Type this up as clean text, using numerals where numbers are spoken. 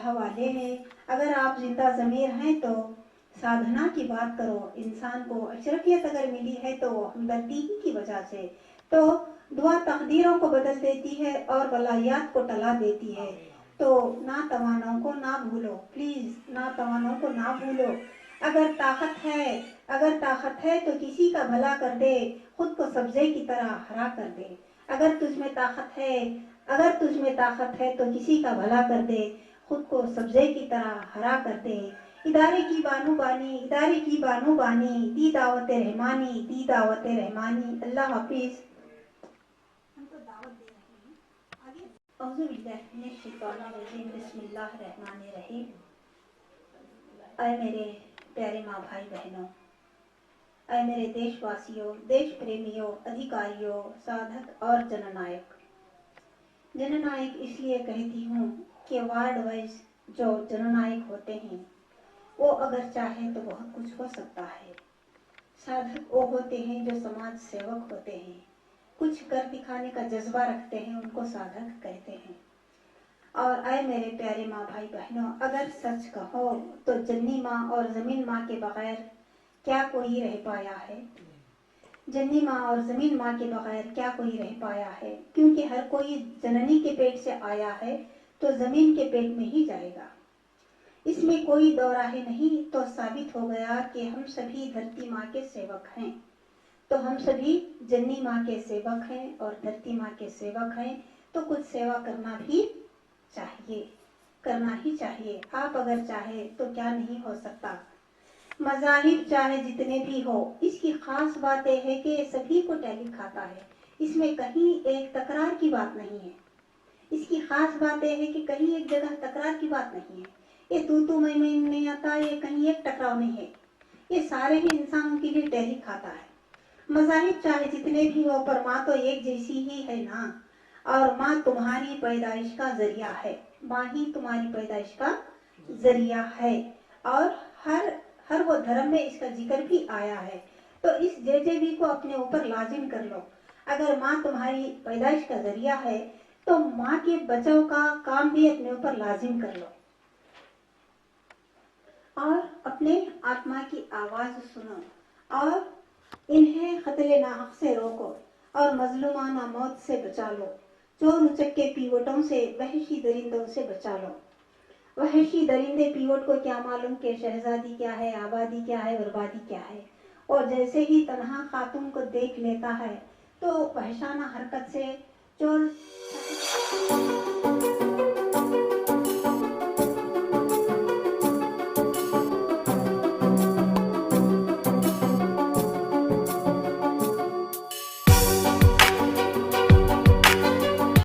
अल्लाह वाले हैं। अगर आप जिंदा ज़मीर हैं तो साधना की बात करो। इंसान को अशरफियत अगर मिली है तो हमदर्दी ही की वजह से। तो दुआ तकदीरों को बदल देती है और बलायात को टला देती है। तो ना तवानों को ना भूलो, प्लीज़ ना तवानों को ना भूलो। अगर ताकत है तो किसी का भला कर दे, खुद को सब्जे की तरह हरा कर दे। अगर तुझ में ताकत है तो किसी का भला कर दे, खुद को सब्जे की तरह हरा कर दे। इदारे की बानू बानी, दी दावत रहमानी। अल्लाह हाफिज। हमको दावत दे रहे हैं आगे। औज़ु बिल्लाहि मिनश शैतानिर रजीम, बिस्मिल्लाहिर रहमानिर रहीम। ऐ मेरे प्यारे माँ भाई बहनों, ऐ मेरे देशवासियों, देश प्रेमियों, अधिकारियों, साधक और जननायक। जननायक इसलिए कहती हूँ कि वार्ड वाइज जो जननायक होते हैं वो अगर चाहे तो बहुत कुछ हो सकता है। साधक वो होते हैं जो समाज सेवक होते हैं, कुछ कर दिखाने का जज्बा रखते हैं, उनको साधक कहते हैं। और आए मेरे प्यारे माँ भाई बहनों, अगर सच कहो तो जन्नी माँ और ज़मीन माँ के बगैर क्या कोई रह पाया है? जन्नी माँ और ज़मीन माँ के बगैर क्या कोई रह पाया है? क्योंकि हर कोई जननी के पेट से आया है तो ज़मीन के पेट में ही जाएगा, इसमें कोई दो राहे नहीं। तो साबित हो गया कि हम सभी धरती माँ के सेवक हैं। तो हम सभी जन्नी माँ के सेवक हैं और धरती माँ के सेवक हैं, तो कुछ सेवा करना भी चाहिए, करना ही चाहिए। आप अगर चाहे तो क्या नहीं हो सकता। मज़ाहिब चाहे जितने भी हो, इसकी खास बात यह है कि सभी को टैली खाता है, इसमें कहीं एक तकरार की बात नहीं है। इसकी खास बात यह है कि कहीं एक जगह तकरार की बात नहीं है। ये तू मैं नहीं आता, ये कहीं एक टकराव नहीं है। ये सारे ही इंसानों के लिए टैली खाता है। मज़ाहिब चाहे जितने भी हो, पर माँ तो एक जैसी ही है ना। और माँ तुम्हारी पैदाइश का जरिया है, माँ ही तुम्हारी पैदाइश का जरिया है। और हर वो धर्म में इसका जिक्र भी आया है। तो इस जेजेबी को अपने ऊपर लाजिम कर लो। अगर माँ तुम्हारी पैदाइश का जरिया है तो माँ के बचाव का काम भी अपने ऊपर लाजिम कर लो और अपने आत्मा की आवाज सुनो और इन्हें खतरे नाहक से रोको और मजलूमाना मौत से बचा लो। चोर उचक्के पीवटों से, वहशी दरिंदों से बचा लो। वहशी दरिंदे पीवट को क्या मालूम कि शहजादी क्या है, आबादी क्या है, बर्बादी क्या है। और जैसे ही तन्हा खातून को देख लेता है तो वहशाना हरकत से चोर